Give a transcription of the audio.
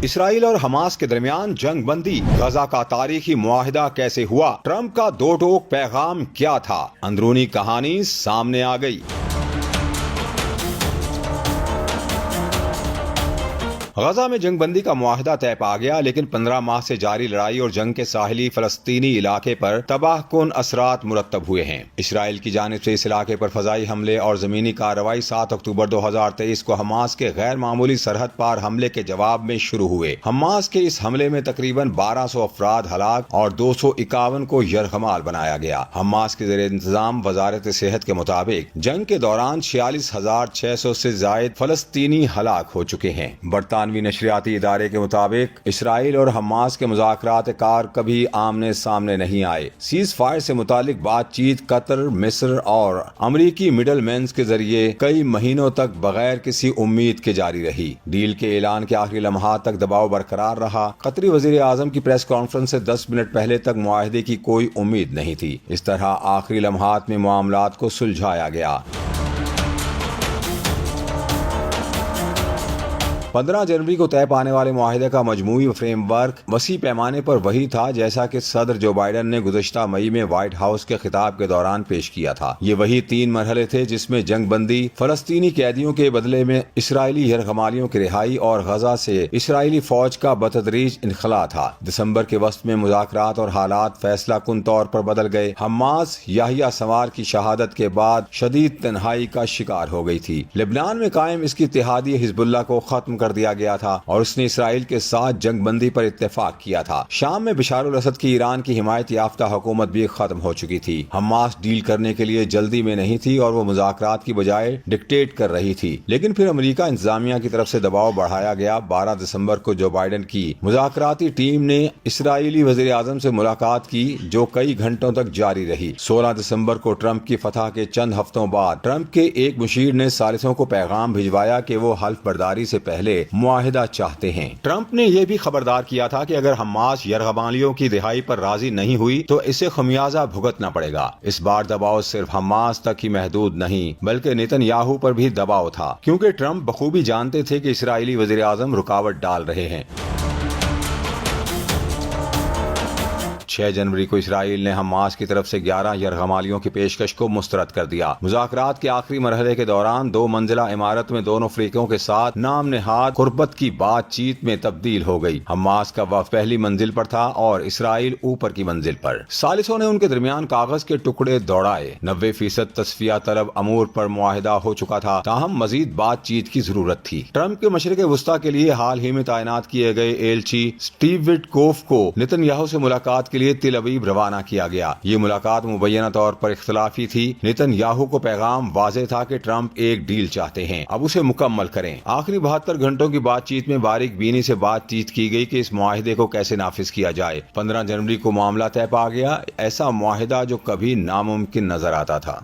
اسرائیل اور حماس کے درمیان جنگ بندی، غزہ کا تاریخی معاہدہ کیسے ہوا، ٹرمپ کا دو ٹوک پیغام کیا تھا، اندرونی کہانی سامنے آ گئی۔ غزہ میں جنگ بندی کا معاہدہ طے پا گیا، لیکن 15 ماہ سے جاری لڑائی اور جنگ کے ساحلی فلسطینی علاقے پر تباہ کن اثرات مرتب ہوئے ہیں۔ اسرائیل کی جانب سے اس علاقے پر فضائی حملے اور زمینی کارروائی 7 اکتوبر 2023 کو حماس کے غیر معمولی سرحد پار حملے کے جواب میں شروع ہوئے۔ حماس کے اس حملے میں تقریباً 1200 افراد ہلاک اور 251 کو یرغمال بنایا گیا۔ حماس کے زیر انتظام وزارت صحت کے مطابق جنگ کے دوران 46,600 سے زائد فلسطینی ہلاک ہو چکے ہیں۔ برطانوی نشریاتی ادارے کے مطابق اسرائیل اور حماس کے مذاکرات کار کبھی آمنے سامنے نہیں آئے۔ سیز فائر سے متعلق بات چیت قطر، مصر اور امریکی مڈل مینز کے ذریعے کئی مہینوں تک بغیر کسی امید کے جاری رہی۔ ڈیل کے اعلان کے آخری لمحات تک دباؤ برقرار رہا۔ قطری وزیر اعظم کی پریس کانفرنس سے 10 منٹ پہلے تک معاہدے کی کوئی امید نہیں تھی۔ اس طرح آخری لمحات میں معاملات کو سلجھایا گیا۔ 15 جنوری کو طے پانے والے معاہدے کا مجموعی فریم ورک وسیع پیمانے پر وہی تھا جیسا کہ صدر جو بائیڈن نے گزشتہ مئی میں وائٹ ہاؤس کے خطاب کے دوران پیش کیا تھا۔ یہ وہی 3 مرحلے تھے جس میں جنگ بندی، فلسطینی قیدیوں کے بدلے میں اسرائیلی یرغمالیوں کی رہائی اور غزہ سے اسرائیلی فوج کا بتدریج انخلاء تھا۔ دسمبر کے وسط میں مذاکرات اور حالات فیصلہ کن طور پر بدل گئے۔ حماس یحییٰ سنوار کی شہادت کے بعد شدید تنہائی کا شکار ہو گئی تھی۔ لبنان میں قائم اس کی اتحادی حزب اللہ کو ختم کر دیا گیا تھا اور اس نے اسرائیل کے ساتھ جنگ بندی پر اتفاق کیا تھا۔ شام میں بشار الاسد کی ایران کی حمایت یافتہ حکومت بھی ختم ہو چکی تھی۔ حماس ڈیل کرنے کے لیے جلدی میں نہیں تھی اور وہ مذاکرات کی بجائے ڈکٹیٹ کر رہی تھی، لیکن پھر امریکہ انتظامیہ کی طرف سے دباؤ بڑھایا گیا۔ 12 دسمبر کو جو بائیڈن کی مذاکراتی ٹیم نے اسرائیلی وزیر اعظم سے ملاقات کی جو کئی گھنٹوں تک جاری رہی۔ 16 دسمبر کو ٹرمپ کی فتح کے چند ہفتوں بعد ٹرمپ کے ایک مشیر نے ثالثوں کو پیغام بھجوایا کہ وہ حلف برداری سے پہلے معاہدہ چاہتے ہیں۔ ٹرمپ نے یہ بھی خبردار کیا تھا کہ اگر حماس یرغمالیوں کی رہائی پر راضی نہیں ہوئی تو اسے خمیازہ بھگتنا پڑے گا۔ اس بار دباؤ صرف حماس تک ہی محدود نہیں بلکہ نیتن یاہو پر بھی دباؤ تھا، کیونکہ ٹرمپ بخوبی جانتے تھے کہ اسرائیلی وزیر اعظم رکاوٹ ڈال رہے ہیں۔ 6 جنوری کو اسرائیل نے حماس کی طرف سے 11 یرغمالیوں کی پیشکش کو مسترد کر دیا۔ مذاکرات کے آخری مرحلے کے دوران 2 منزلہ عمارت میں دونوں فریقوں کے ساتھ نام نہاد قربت کی بات چیت میں تبدیل ہو گئی۔ حماس کا وفد پہلی منزل پر تھا اور اسرائیل اوپر کی منزل پر۔ ثالثوں نے ان کے درمیان کاغذ کے ٹکڑے دوڑائے۔ 90% تصفیہ طلب امور پر معاہدہ ہو چکا تھا، تاہم مزید بات چیت کی ضرورت تھی۔ ٹرمپ کے مشرق وسطیٰ کے لیے حال ہی میں تعینات کیے گئے ایلچی اسٹیو وٹکوف کو نیتن یاہو سے ملاقات کے لیے تل ابیب روانہ کیا گیا۔ یہ ملاقات مبینہ طور پر اختلافی تھی۔ نیتن یاہو کو پیغام واضح تھا کہ ٹرمپ ایک ڈیل چاہتے ہیں، اب اسے مکمل کریں۔ آخری 72 گھنٹوں کی بات چیت میں باریک بینی سے بات چیت کی گئی کہ اس معاہدے کو کیسے نافذ کیا جائے۔ 15 جنوری کو معاملہ طے پا گیا، ایسا معاہدہ جو کبھی ناممکن نظر آتا تھا۔